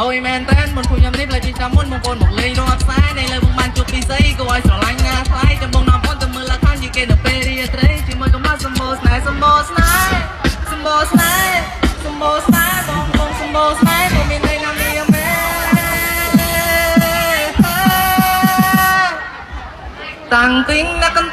លយមែនតែនមុនភូញ៉ាំនេះផ្លែជីចាំមុនបងប្អូនមកលេងរកខ្សែនៅលើបងបានជួបពីស្អីក៏ឲ្យស្រឡាញ់ណាថ្លៃចាំបងណាបងទៅមើលលក្ខខណ្ឌយីគេនៅពេលរាត្រីជាមួយកំណត់សម្បូរស្នេហ៍សម្បូរស្នេហ៍សម្បូរស្នេហ៍សម្បូរស្នេហ៍បងសម្បូរស្នេហ៍បងមានន័យណាមីយ៉ាមែតាំងទិញណាក់